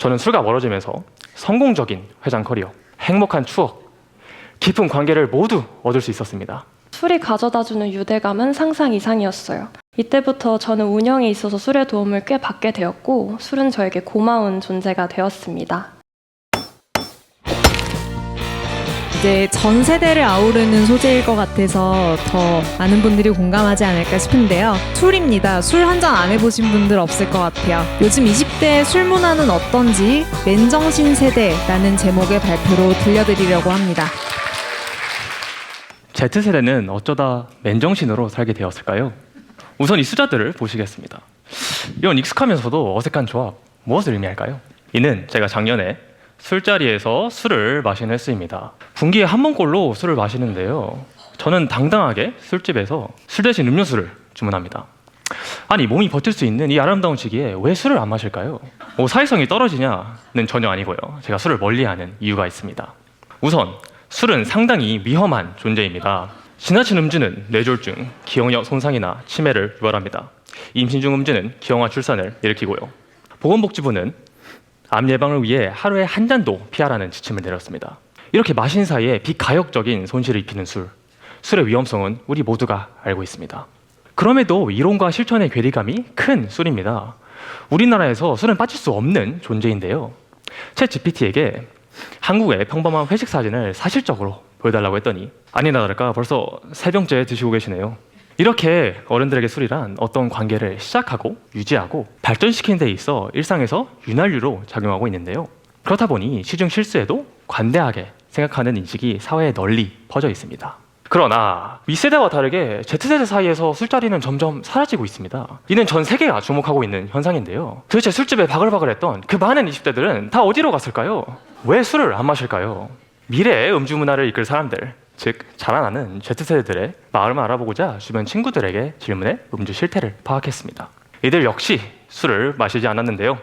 저는 술과 멀어지면서 성공적인 회장 커리어, 행복한 추억, 깊은 관계를 모두 얻을 수 있었습니다. 술이 가져다주는 유대감은 상상 이상이었어요. 이때부터 저는 운영에 있어서 술의 도움을 꽤 받게 되었고 술은 저에게 고마운 존재가 되었습니다. 이제 전 세대를 아우르는 소재일 것 같아서 더 많은 분들이 공감하지 않을까 싶은데요. 술입니다. 술 한 잔 안 해보신 분들 없을 것 같아요. 요즘 20대의 술 문화는 어떤지 맨정신 세대라는 제목의 발표로 들려드리려고 합니다. Z세대는 어쩌다 맨정신으로 살게 되었을까요? 우선 이 숫자들을 보시겠습니다. 이런 익숙하면서도 어색한 조합, 무엇을 의미할까요? 이는 제가 작년에 술자리에서 술을 마신 횟수입니다. 분기에 한 번꼴로 술을 마시는데요. 저는 당당하게 술집에서 술 대신 음료수를 주문합니다. 아니, 몸이 버틸 수 있는 이 아름다운 시기에 왜 술을 안 마실까요? 사회성이 떨어지냐는 전혀 아니고요. 제가 술을 멀리하는 이유가 있습니다. 우선 술은 상당히 위험한 존재입니다. 지나친 음주는 뇌졸중, 기억력 손상이나 치매를 유발합니다. 임신 중 음주는 기형아 출산을 일으키고요. 보건복지부는 암 예방을 위해 하루에 한 잔도 피하라는 지침을 내렸습니다. 이렇게 마신 사이에 비가역적인 손실을 입히는 술의 위험성은 우리 모두가 알고 있습니다. 그럼에도 이론과 실천의 괴리감이 큰 술입니다. 우리나라에서 술은 빠질 수 없는 존재인데요. 챗 GPT에게 한국의 평범한 회식 사진을 사실적으로 보여달라고 했더니 아니나 다를까 벌써 3병째 드시고 계시네요. 이렇게 어른들에게 술이란 어떤 관계를 시작하고 유지하고 발전시키는 데 있어 일상에서 윤활유로 작용하고 있는데요. 그렇다 보니 시중 실수에도 관대하게 생각하는 인식이 사회에 널리 퍼져 있습니다. 그러나 윗세대와 다르게 Z세대 사이에서 술자리는 점점 사라지고 있습니다. 이는 전 세계가 주목하고 있는 현상인데요. 도대체 술집에 바글바글했던 그 많은 20대들은 다 어디로 갔을까요? 왜 술을 안 마실까요? 미래의 음주 문화를 이끌 사람들, 즉 자라나는 Z세대들의 마음을 알아보고자 주변 친구들에게 질문해 음주 실태를 파악했습니다. 이들 역시 술을 마시지 않았는데요.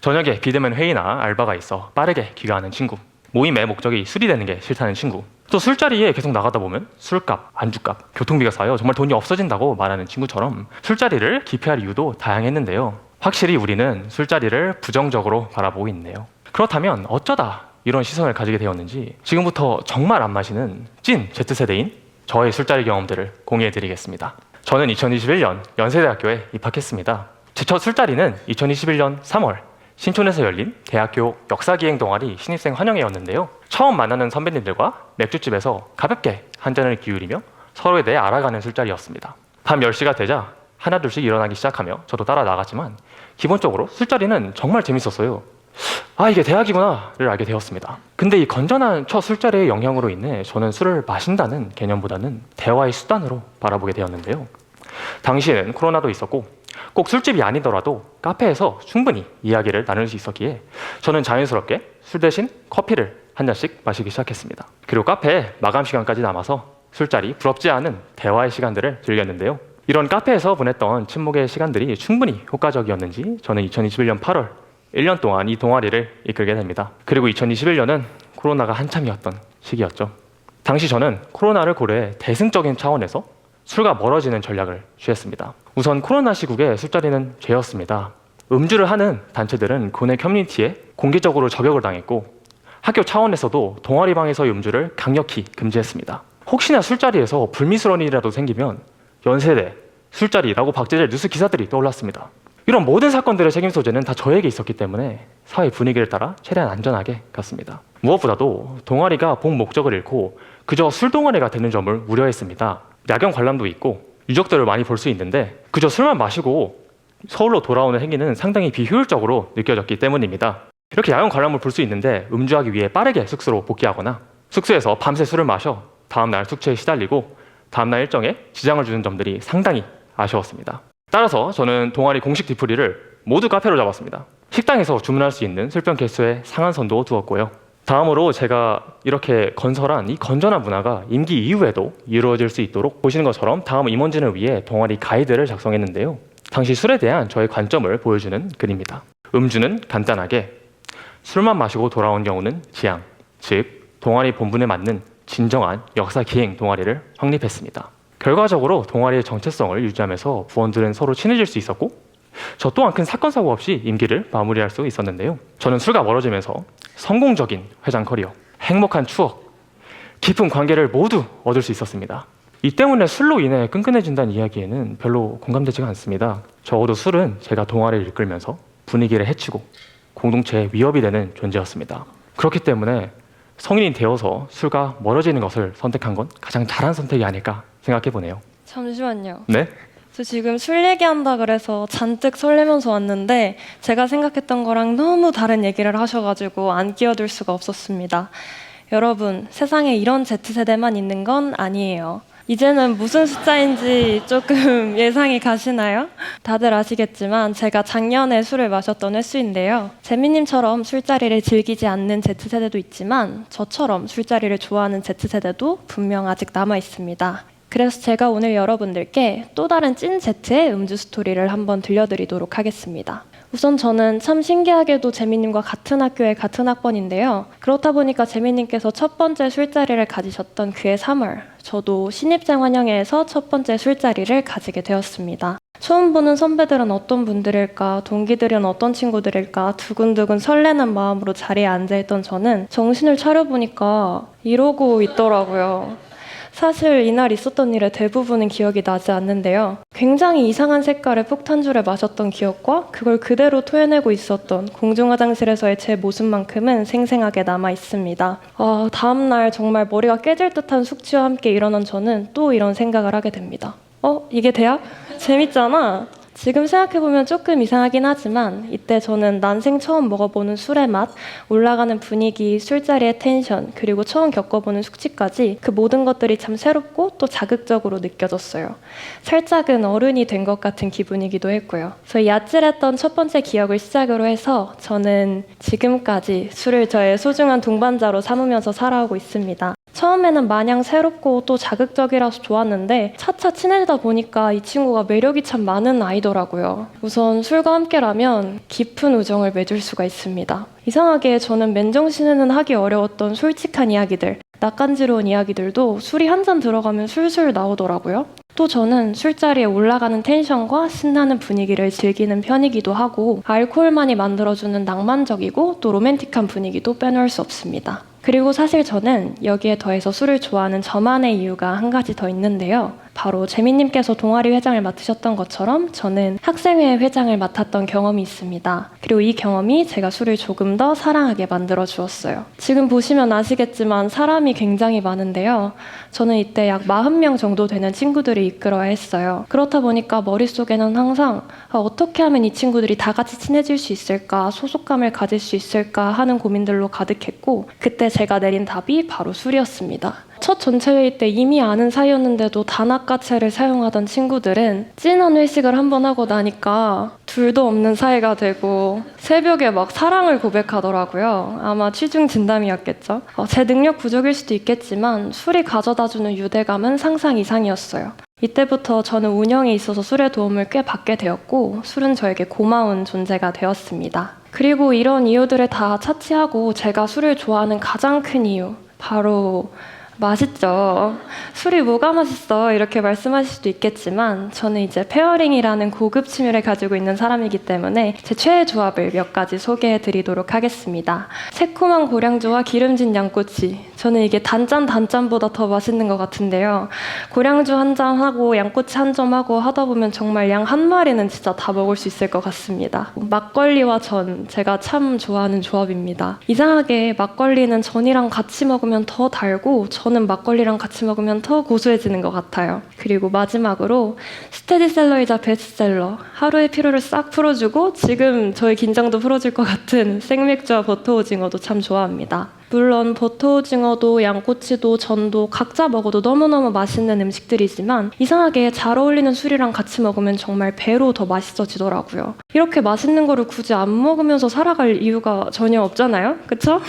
저녁에 비대면 회의나 알바가 있어 빠르게 귀가하는 친구, 모임의 목적이 술이 되는 게 싫다는 친구, 또 술자리에 계속 나가다 보면 술값, 안주값, 교통비가 쌓여 정말 돈이 없어진다고 말하는 친구처럼 술자리를 기피할 이유도 다양했는데요. 확실히 우리는 술자리를 부정적으로 바라보고 있네요. 그렇다면 어쩌다 이런 시선을 가지게 되었는지 지금부터 정말 안 마시는 찐 Z세대인 저의 술자리 경험들을 공유해드리겠습니다. 저는 2021년 연세대학교에 입학했습니다. 제 첫 술자리는 2021년 3월 신촌에서 열린 대학교 역사기행 동아리 신입생 환영회였는데요. 처음 만나는 선배님들과 맥주집에서 가볍게 한 잔을 기울이며 서로에 대해 알아가는 술자리였습니다. 밤 10시가 되자 하나둘씩 일어나기 시작하며 저도 따라 나갔지만 기본적으로 술자리는 정말 재밌었어요. 아, 이게 대학이구나를 알게 되었습니다. 근데 이 건전한 첫 술자리의 영향으로 인해 저는 술을 마신다는 개념보다는 대화의 수단으로 바라보게 되었는데요. 당시에는 코로나도 있었고 꼭 술집이 아니더라도 카페에서 충분히 이야기를 나눌 수 있었기에 저는 자연스럽게 술 대신 커피를 한 잔씩 마시기 시작했습니다. 그리고 카페에 마감 시간까지 남아서 술자리, 부럽지 않은 대화의 시간들을 즐겼는데요. 이런 카페에서 보냈던 침묵의 시간들이 충분히 효과적이었는지 저는 2021년 8월 1년 동안 이 동아리를 이끌게 됩니다. 그리고 2021년은 코로나가 한참이었던 시기였죠. 당시 저는 코로나를 고려해 대승적인 차원에서 술과 멀어지는 전략을 취했습니다. 우선 코로나 시국에 술자리는 죄였습니다. 음주를 하는 단체들은 교내 커뮤니티에 공개적으로 저격을 당했고 학교 차원에서도 동아리방에서의 음주를 강력히 금지했습니다. 혹시나 술자리에서 불미스러운 일이라도 생기면 연세대, 술자리라고 박제될 뉴스 기사들이 떠올랐습니다. 이런 모든 사건들의 책임 소재는 다 저에게 있었기 때문에 사회 분위기를 따라 최대한 안전하게 갔습니다. 무엇보다도 동아리가 본 목적을 잃고 그저 술 동아리가 되는 점을 우려했습니다. 야경 관람도 있고 유적들을 많이 볼 수 있는데 그저 술만 마시고 서울로 돌아오는 행위는 상당히 비효율적으로 느껴졌기 때문입니다. 이렇게 야경 관람을 볼 수 있는데 음주하기 위해 빠르게 숙소로 복귀하거나 숙소에서 밤새 술을 마셔 다음날 숙취에 시달리고 다음날 일정에 지장을 주는 점들이 상당히 아쉬웠습니다. 따라서 저는 동아리 공식 뒤풀이를 모두 카페로 잡았습니다. 식당에서 주문할 수 있는 술병 개수에 상한선도 두었고요. 다음으로 제가 이렇게 건설한 이 건전한 문화가 임기 이후에도 이루어질 수 있도록 보시는 것처럼 다음 임원진을 위해 동아리 가이드를 작성했는데요. 당시 술에 대한 저의 관점을 보여주는 글입니다. 음주는 간단하게, 술만 마시고 돌아온 경우는 지양, 즉 동아리 본분에 맞는 진정한 역사 기행 동아리를 확립했습니다. 결과적으로 동아리의 정체성을 유지하면서 부원들은 서로 친해질 수 있었고 저 또한 큰 사건 사고 없이 임기를 마무리할 수 있었는데요. 저는 술과 멀어지면서 성공적인 회장 커리어, 행복한 추억, 깊은 관계를 모두 얻을 수 있었습니다. 이 때문에 술로 인해 끈끈해진다는 이야기에는 별로 공감되지가 않습니다. 적어도 술은 제가 동아리를 이끌면서 분위기를 해치고 공동체의 위협이 되는 존재였습니다. 그렇기 때문에 성인이 되어서 술과 멀어지는 것을 선택한 건 가장 잘한 선택이 아닐까 생각해 보네요. 잠시만요. 네? 저 지금 술 얘기한다 그래서 잔뜩 설레면서 왔는데 제가 생각했던 거랑 너무 다른 얘기를 하셔가지고 안 끼어들 수가 없었습니다. 여러분, 세상에 이런 Z세대만 있는 건 아니에요. 이제는 무슨 숫자인지 조금 예상이 가시나요? 다들 아시겠지만 제가 작년에 술을 마셨던 횟수인데요. 재민님처럼 술자리를 즐기지 않는 Z세대도 있지만 저처럼 술자리를 좋아하는 Z세대도 분명 아직 남아 있습니다. 그래서 제가 오늘 여러분들께 또 다른 찐 Z의 음주 스토리를 한번 들려드리도록 하겠습니다. 우선 저는 참 신기하게도 재민님과 같은 학교에 같은 학번인데요. 그렇다 보니까 재민님께서 첫 번째 술자리를 가지셨던 그해 3월, 저도 신입생 환영회에서 첫 번째 술자리를 가지게 되었습니다. 처음 보는 선배들은 어떤 분들일까, 동기들은 어떤 친구들일까 두근두근 설레는 마음으로 자리에 앉아있던 저는 정신을 차려보니까 이러고 있더라고요. 사실 이날 있었던 일의 대부분은 기억이 나지 않는데요. 굉장히 이상한 색깔의 폭탄주를 마셨던 기억과 그걸 그대로 토해내고 있었던 공중화장실에서의 제 모습만큼은 생생하게 남아 있습니다. 다음날 정말 머리가 깨질 듯한 숙취와 함께 일어난 저는 또 이런 생각을 하게 됩니다. 이게 대학? 재밌잖아. 지금 생각해보면 조금 이상하긴 하지만 이때 저는 난생 처음 먹어보는 술의 맛, 올라가는 분위기, 술자리의 텐션, 그리고 처음 겪어보는 숙취까지 그 모든 것들이 참 새롭고 또 자극적으로 느껴졌어요. 살짝은 어른이 된 것 같은 기분이기도 했고요. 저희 아찔했던 첫 번째 기억을 시작으로 해서 저는 지금까지 술을 저의 소중한 동반자로 삼으면서 살아오고 있습니다. 처음에는 마냥 새롭고 또 자극적이라서 좋았는데 차차 친해지다 보니까 이 친구가 매력이 참 많은 아이더라고요. 우선 술과 함께라면 깊은 우정을 맺을 수가 있습니다. 이상하게 저는 맨정신에는 하기 어려웠던 솔직한 이야기들, 낯간지러운 이야기들도 술이 한 잔 들어가면 술술 나오더라고요. 또 저는 술자리에 올라가는 텐션과 신나는 분위기를 즐기는 편이기도 하고 알코올만이 만들어주는 낭만적이고 또 로맨틱한 분위기도 빼놓을 수 없습니다. 그리고 사실 저는 여기에 더해서 술을 좋아하는 저만의 이유가 한 가지 더 있는데요. 바로 재민님께서 동아리 회장을 맡으셨던 것처럼 저는 학생회 회장을 맡았던 경험이 있습니다. 그리고 이 경험이 제가 술을 조금 더 사랑하게 만들어 주었어요. 지금 보시면 아시겠지만 사람이 굉장히 많은데요. 저는 이때 약 40명 정도 되는 친구들이 이끌어야 했어요. 그렇다 보니까 머릿속에는 항상 어떻게 하면 이 친구들이 다 같이 친해질 수 있을까, 소속감을 가질 수 있을까 하는 고민들로 가득했고 그때 제가 내린 답이 바로 술이었습니다. 첫 전체 회의 때 이미 아는 사이였는데도 단아까체를 사용하던 친구들은 찐한 회식을 한번 하고 나니까 둘도 없는 사이가 되고 새벽에 막 사랑을 고백하더라고요. 아마 취중 진담이었겠죠. 제 능력 부족일 수도 있겠지만 술이 가져다주는 유대감은 상상 이상이었어요. 이때부터 저는 운영에 있어서 술의 도움을 꽤 받게 되었고 술은 저에게 고마운 존재가 되었습니다. 그리고 이런 이유들을 다 차치하고 제가 술을 좋아하는 가장 큰 이유, 바로 맛있죠. 술이 뭐가 맛있어? 이렇게 말씀하실 수도 있겠지만 저는 이제 페어링이라는 고급 취미를 가지고 있는 사람이기 때문에 제 최애 조합을 몇 가지 소개해 드리도록 하겠습니다. 새콤한 고량주와 기름진 양꼬치. 저는 이게 단짠보다 더 맛있는 것 같은데요. 고량주 한 잔하고 양꼬치 한 점하고 하다 보면 정말 양 한 마리는 진짜 다 먹을 수 있을 것 같습니다. 막걸리와 전, 제가 참 좋아하는 조합입니다. 이상하게 막걸리는 전이랑 같이 먹으면 더 달고 저는 막걸리랑 같이 먹으면 더 고소해지는 것 같아요. 그리고 마지막으로 스테디셀러이자 베스트셀러, 하루의 피로를 싹 풀어주고 지금 저의 긴장도 풀어줄 것 같은 생맥주와 버터 오징어도 참 좋아합니다. 물론 버터 오징어도 양꼬치도 전도 각자 먹어도 너무너무 맛있는 음식들이지만 이상하게 잘 어울리는 술이랑 같이 먹으면 정말 배로 더 맛있어지더라고요. 이렇게 맛있는 거를 굳이 안 먹으면서 살아갈 이유가 전혀 없잖아요. 그쵸?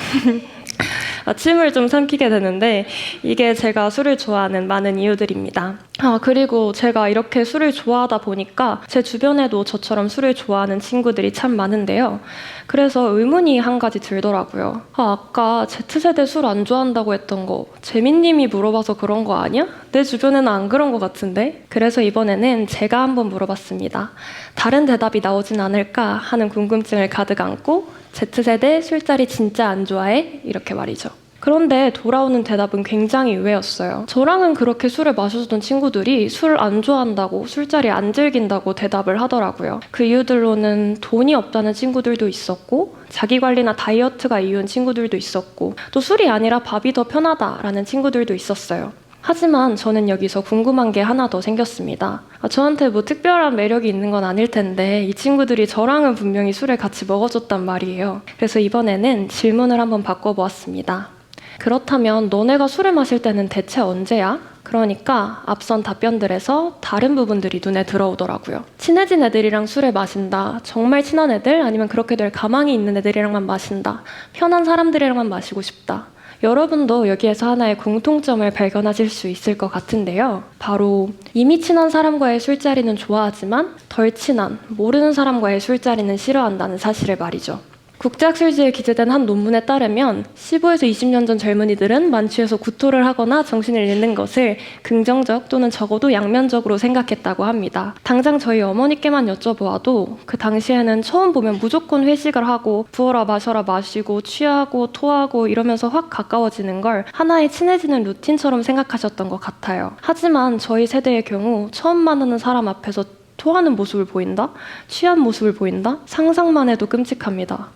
침을 좀 삼키게 되는데 이게 제가 술을 좋아하는 많은 이유들입니다. 그리고 제가 이렇게 술을 좋아하다 보니까 제 주변에도 저처럼 술을 좋아하는 친구들이 참 많은데요. 그래서 의문이 한 가지 들더라고요. 아까 Z세대 술 안 좋아한다고 했던 거 재민님이 물어봐서 그런 거 아니야? 내 주변에는 안 그런 거 같은데? 그래서 이번에는 제가 한번 물어봤습니다. 다른 대답이 나오진 않을까 하는 궁금증을 가득 안고 Z세대 술자리 진짜 안 좋아해? 이렇게 말이죠. 그런데 돌아오는 대답은 굉장히 의외였어요. 저랑은 그렇게 술을 마셔주던 친구들이 술 안 좋아한다고, 술자리 안 즐긴다고 대답을 하더라고요. 그 이유들로는 돈이 없다는 친구들도 있었고, 자기관리나 다이어트가 이유인 친구들도 있었고, 또 술이 아니라 밥이 더 편하다라는 친구들도 있었어요. 하지만 저는 여기서 궁금한 게 하나 더 생겼습니다. 저한테 뭐 특별한 매력이 있는 건 아닐 텐데 이 친구들이 저랑은 분명히 술을 같이 먹어줬단 말이에요. 그래서 이번에는 질문을 한번 바꿔보았습니다. 그렇다면 너네가 술을 마실 때는 대체 언제야? 그러니까 앞선 답변들에서 다른 부분들이 눈에 들어오더라고요. 친해진 애들이랑 술을 마신다. 정말 친한 애들? 아니면 그렇게 될 가망이 있는 애들이랑만 마신다. 편한 사람들이랑만 마시고 싶다. 여러분도 여기에서 하나의 공통점을 발견하실 수 있을 것 같은데요. 바로 이미 친한 사람과의 술자리는 좋아하지만 덜 친한, 모르는 사람과의 술자리는 싫어한다는 사실을 말이죠. 국제학술지에 기재된 한 논문에 따르면 15에서 20년 전 젊은이들은 만취해서 구토를 하거나 정신을 잃는 것을 긍정적 또는 적어도 양면적으로 생각했다고 합니다. 당장 저희 어머니께만 여쭤보아도 그 당시에는 처음 보면 무조건 회식을 하고 부어라 마셔라 마시고 취하고 토하고 이러면서 확 가까워지는 걸 하나의 친해지는 루틴처럼 생각하셨던 것 같아요. 하지만 저희 세대의 경우 처음 만나는 사람 앞에서 토하는 모습을 보인다? 취한 모습을 보인다? 상상만 해도 끔찍합니다.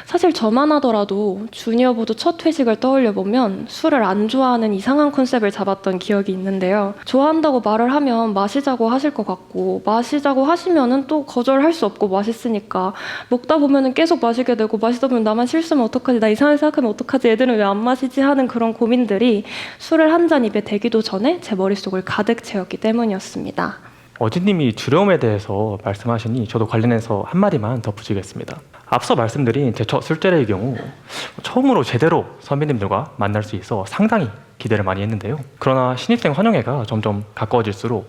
사실 저만 하더라도 주니어보드 첫 회식을 떠올려보면 술을 안 좋아하는 이상한 컨셉을 잡았던 기억이 있는데요. 좋아한다고 말을 하면 마시자고 하실 것 같고 마시자고 하시면은 또 거절할 수 없고 맛있으니까 먹다 보면은 계속 마시게 되고 마시다 보면 나만 실수하면 어떡하지? 나 이상하게 생각하면 어떡하지? 애들은 왜 안 마시지? 하는 그런 고민들이 술을 한 잔 입에 대기도 전에 제 머릿속을 가득 채웠기 때문이었습니다. 어진님이 두려움에 대해서 말씀하시니 저도 관련해서 한마디만 덧붙이겠습니다. 앞서 말씀드린 제 첫 술자리의 경우 처음으로 제대로 선배님들과 만날 수 있어 상당히 기대를 많이 했는데요. 그러나 신입생 환영회가 점점 가까워질수록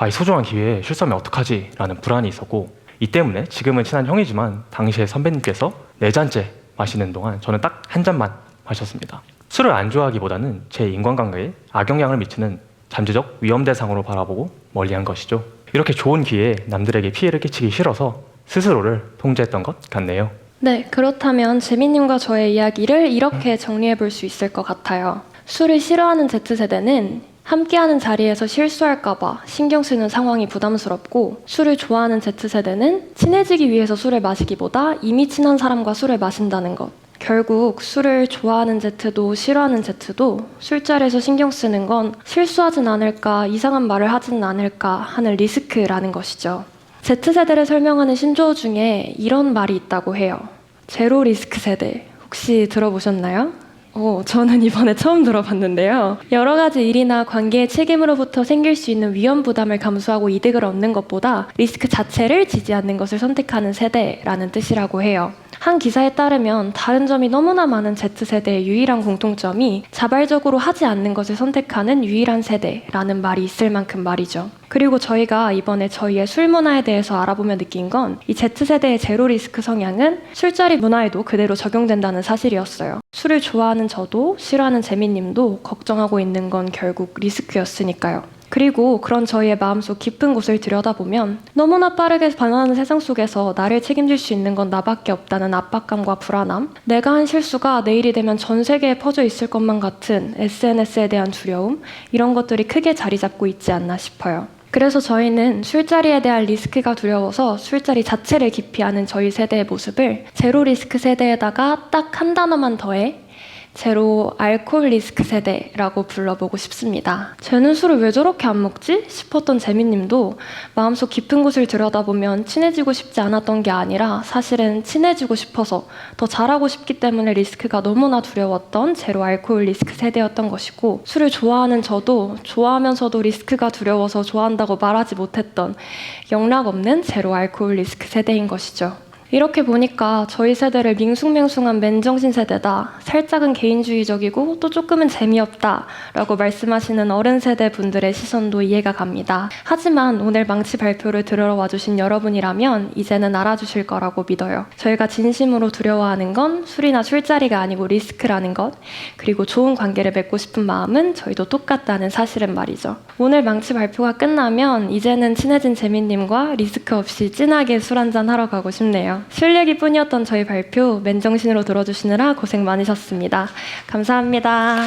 이 소중한 기회에 실수하면 어떡하지? 라는 불안이 있었고 이 때문에 지금은 친한 형이지만 당시에 선배님께서 4잔째 마시는 동안 저는 딱 한 잔만 마셨습니다. 술을 안 좋아하기보다는 제 인간관계에 악영향을 미치는 잠재적 위험 대상으로 바라보고 멀리한 것이죠. 이렇게 좋은 기회에 남들에게 피해를 끼치기 싫어서 스스로를 통제했던 것 같네요. 네, 그렇다면 재민님과 저의 이야기를 이렇게 정리해 볼 수 있을 것 같아요. 술을 싫어하는 Z세대는 함께하는 자리에서 실수할까봐 신경 쓰는 상황이 부담스럽고 술을 좋아하는 Z세대는 친해지기 위해서 술을 마시기보다 이미 친한 사람과 술을 마신다는 것. 결국 술을 좋아하는 Z도 싫어하는 Z도 술자리에서 신경 쓰는 건 실수하진 않을까, 이상한 말을 하진 않을까 하는 리스크라는 것이죠. Z세대를 설명하는 신조어 중에 이런 말이 있다고 해요. 제로 리스크 세대. 혹시 들어보셨나요? 저는 이번에 처음 들어봤는데요. 여러 가지 일이나 관계의 책임으로부터 생길 수 있는 위험 부담을 감수하고 이득을 얻는 것보다 리스크 자체를 지지 않는 것을 선택하는 세대라는 뜻이라고 해요. 한 기사에 따르면 다른 점이 너무나 많은 Z세대의 유일한 공통점이 자발적으로 하지 않는 것을 선택하는 유일한 세대라는 말이 있을 만큼 말이죠. 그리고 저희가 이번에 저희의 술 문화에 대해서 알아보며 느낀 건 이 Z세대의 제로 리스크 성향은 술자리 문화에도 그대로 적용된다는 사실이었어요. 술을 좋아하는 저도 싫어하는 재민님도 걱정하고 있는 건 결국 리스크였으니까요. 그리고 그런 저희의 마음속 깊은 곳을 들여다보면 너무나 빠르게 변화하는 세상 속에서 나를 책임질 수 있는 건 나밖에 없다는 압박감과 불안함, 내가 한 실수가 내일이 되면 전 세계에 퍼져 있을 것만 같은 SNS에 대한 두려움, 이런 것들이 크게 자리 잡고 있지 않나 싶어요. 그래서 저희는 술자리에 대한 리스크가 두려워서 술자리 자체를 기피하는 저희 세대의 모습을 제로 리스크 세대에다가 딱 한 단어만 더해 제로 알코올 리스크 세대라고 불러보고 싶습니다. 쟤는 술을 왜 저렇게 안 먹지? 싶었던 재민님도 마음속 깊은 곳을 들여다보면 친해지고 싶지 않았던 게 아니라 사실은 친해지고 싶어서 더 잘하고 싶기 때문에 리스크가 너무나 두려웠던 제로 알코올 리스크 세대였던 것이고, 술을 좋아하는 저도 좋아하면서도 리스크가 두려워서 좋아한다고 말하지 못했던 영락 없는 제로 알코올 리스크 세대인 것이죠. 이렇게 보니까 저희 세대를 밍숭맹숭한 맨정신 세대다, 살짝은 개인주의적이고 또 조금은 재미없다 라고 말씀하시는 어른 세대 분들의 시선도 이해가 갑니다. 하지만 오늘 망치 발표를 들으러 와주신 여러분이라면 이제는 알아주실 거라고 믿어요. 저희가 진심으로 두려워하는 건 술이나 술자리가 아니고 리스크라는 것, 그리고 좋은 관계를 맺고 싶은 마음은 저희도 똑같다는 사실은 말이죠. 오늘 망치 발표가 끝나면 이제는 친해진 재민님과 리스크 없이 진하게 술 한잔 하러 가고 싶네요. 술 얘기뿐이었던 저희 발표 맨정신으로 들어주시느라 고생 많으셨습니다. 감사합니다.